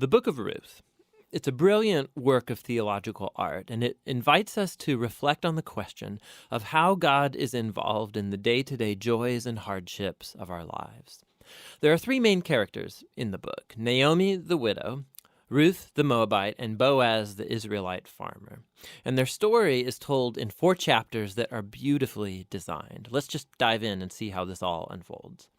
The Book of Ruth. It's a brilliant work of theological art, and it invites us to reflect on the question of how God is involved in the day-to-day joys and hardships of our lives. There are three main characters in the book: Naomi, the widow, Ruth, the Moabite, and Boaz, the Israelite farmer. And their story is told in 4 chapters that are beautifully designed. Let's just dive in and see how this all unfolds.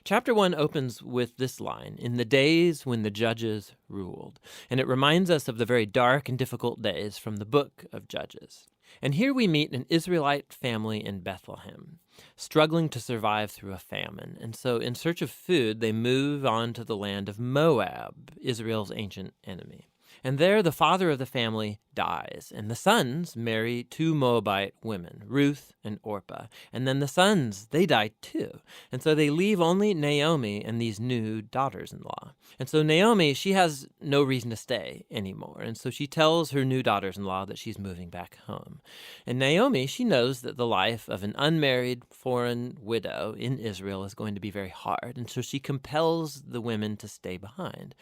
Chapter 1 opens with this line, "In the days when the judges ruled," and it reminds us of the very dark and difficult days from the book of Judges. And here we meet an Israelite family in Bethlehem, struggling to survive through a famine. And so in search of food, they move on to the land of Moab, Israel's ancient enemy. And there the father of the family dies, and the sons marry 2 Moabite women, Ruth and Orpah. And then the sons, they die too. And so they leave only Naomi and these new daughters-in-law. And so Naomi, she has no reason to stay anymore. And so she tells her new daughters-in-law that she's moving back home. And Naomi, she knows that the life of an unmarried foreign widow in Israel is going to be very hard. And so she compels the women to stay behind.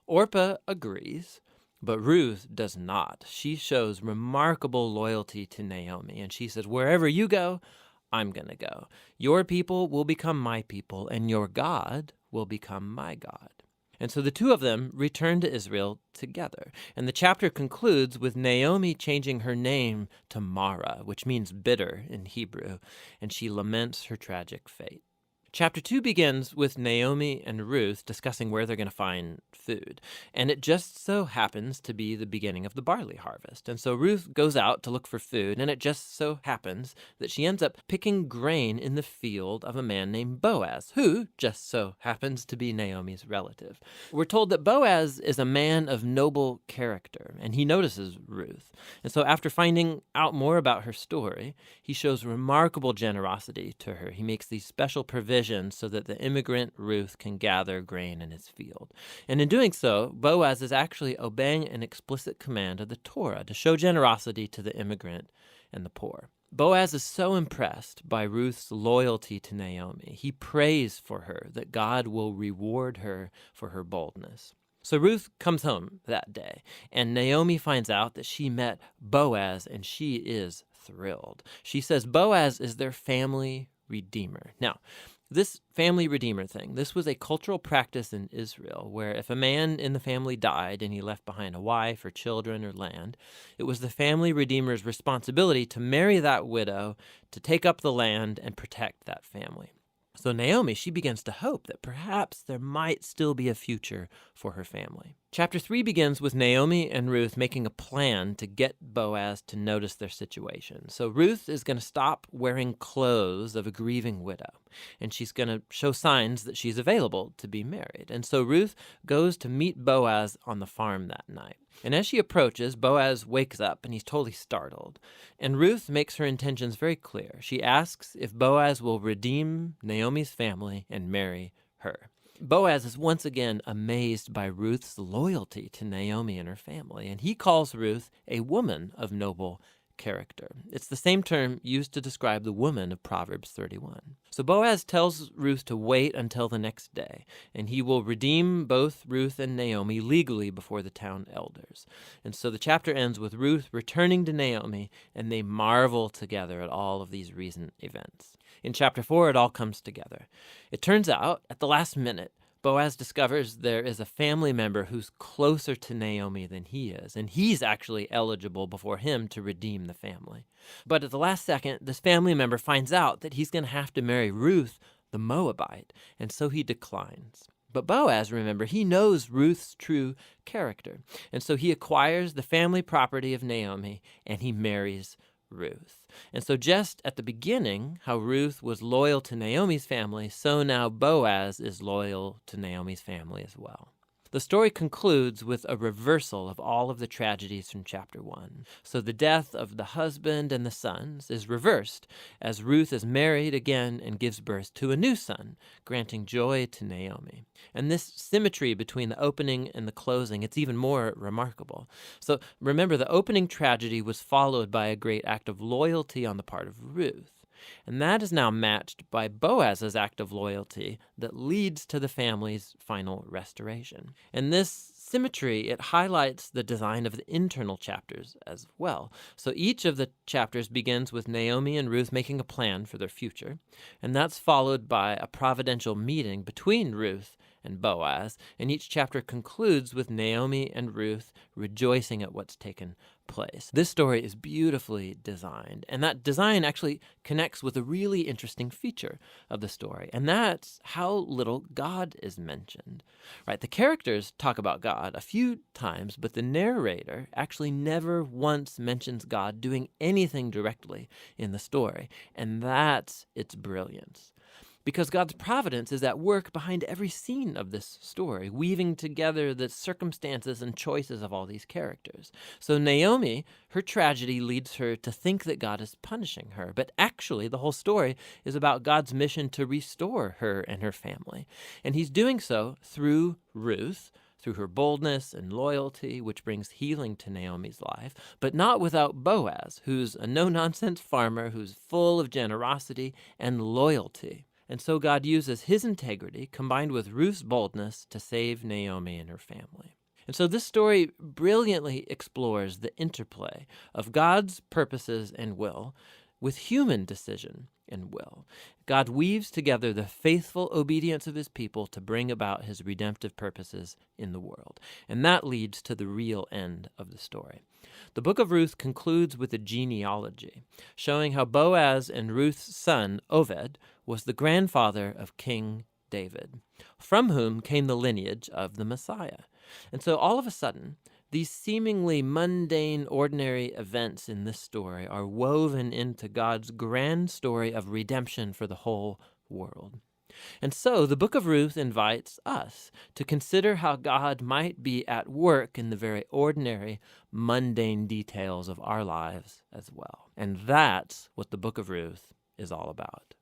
Orpah agrees, but Ruth does not. She shows remarkable loyalty to Naomi, and she says, "Wherever you go, I'm going to go. Your people will become my people, and your God will become my God." And so the two of them return to Israel together. And the chapter concludes with Naomi changing her name to Mara, which means bitter in Hebrew, and she laments her tragic fate. Chapter 2 begins with Naomi and Ruth discussing where they're going to find food. And it just so happens to be the beginning of the barley harvest. And so Ruth goes out to look for food, and it just so happens that she ends up picking grain in the field of a man named Boaz, who just so happens to be Naomi's relative. We're told that Boaz is a man of noble character, and he notices Ruth. And so after finding out more about her story, he shows remarkable generosity to her. He makes these special provisions so that the immigrant Ruth can gather grain in his field. And in doing so, Boaz is actually obeying an explicit command of the Torah to show generosity to the immigrant and the poor. Boaz is so impressed by Ruth's loyalty to Naomi. He prays for her that God will reward her for her boldness. So Ruth comes home that day, and Naomi finds out that she met Boaz, and she is thrilled. She says Boaz is their family redeemer. Now, this family redeemer thing, this was a cultural practice in Israel where if a man in the family died and he left behind a wife or children or land, it was the family redeemer's responsibility to marry that widow, to take up the land and protect that family. So Naomi, she begins to hope that perhaps there might still be a future for her family. Chapter 3 begins with Naomi and Ruth making a plan to get Boaz to notice their situation. So Ruth is going to stop wearing clothes of a grieving widow, and she's going to show signs that she's available to be married. And so Ruth goes to meet Boaz on the farm that night. And as she approaches, Boaz wakes up and he's totally startled. And Ruth makes her intentions very clear. She asks if Boaz will redeem Naomi's family and marry her. Boaz is once again amazed by Ruth's loyalty to Naomi and her family, and he calls Ruth a woman of noble character. It's the same term used to describe the woman of Proverbs 31. So Boaz tells Ruth to wait until the next day, and he will redeem both Ruth and Naomi legally before the town elders. And so the chapter ends with Ruth returning to Naomi, and they marvel together at all of these recent events. In chapter 4, it all comes together. It turns out, at the last minute, Boaz discovers there is a family member who's closer to Naomi than he is, and he's actually eligible before him to redeem the family. But at the last second, this family member finds out that he's going to have to marry Ruth, the Moabite, and so he declines. But Boaz, remember, he knows Ruth's true character, and so he acquires the family property of Naomi, and he marries Ruth. And so just at the beginning, how Ruth was loyal to Naomi's family, so now Boaz is loyal to Naomi's family as well. The story concludes with a reversal of all of the tragedies from chapter 1. So the death of the husband and the sons is reversed as Ruth is married again and gives birth to a new son, granting joy to Naomi. And this symmetry between the opening and the closing, it's even more remarkable. So remember, the opening tragedy was followed by a great act of loyalty on the part of Ruth. And that is now matched by Boaz's act of loyalty that leads to the family's final restoration. And this symmetry, it highlights the design of the internal chapters as well. So each of the chapters begins with Naomi and Ruth making a plan for their future, and that's followed by a providential meeting between Ruth and Boaz, and each chapter concludes with Naomi and Ruth rejoicing at what's taken place. This story is beautifully designed, and that design actually connects with a really interesting feature of the story, and that's how little God is mentioned. Right? The characters talk about God a few times, but the narrator actually never once mentions God doing anything directly in the story, and that's its brilliance. Because God's providence is at work behind every scene of this story, weaving together the circumstances and choices of all these characters. So Naomi, her tragedy leads her to think that God is punishing her, but actually the whole story is about God's mission to restore her and her family. And he's doing so through Ruth, through her boldness and loyalty, which brings healing to Naomi's life, but not without Boaz, who's a no-nonsense farmer who's full of generosity and loyalty. And so God uses his integrity combined with Ruth's boldness to save Naomi and her family. And so this story brilliantly explores the interplay of God's purposes and will with human decision and will. God weaves together the faithful obedience of his people to bring about his redemptive purposes in the world. And that leads to the real end of the story. The book of Ruth concludes with a genealogy, showing how Boaz and Ruth's son, Oved, was the grandfather of King David, from whom came the lineage of the Messiah. And so all of a sudden, these seemingly mundane, ordinary events in this story are woven into God's grand story of redemption for the whole world. And so the book of Ruth invites us to consider how God might be at work in the very ordinary, mundane details of our lives as well. And that's what the book of Ruth is all about.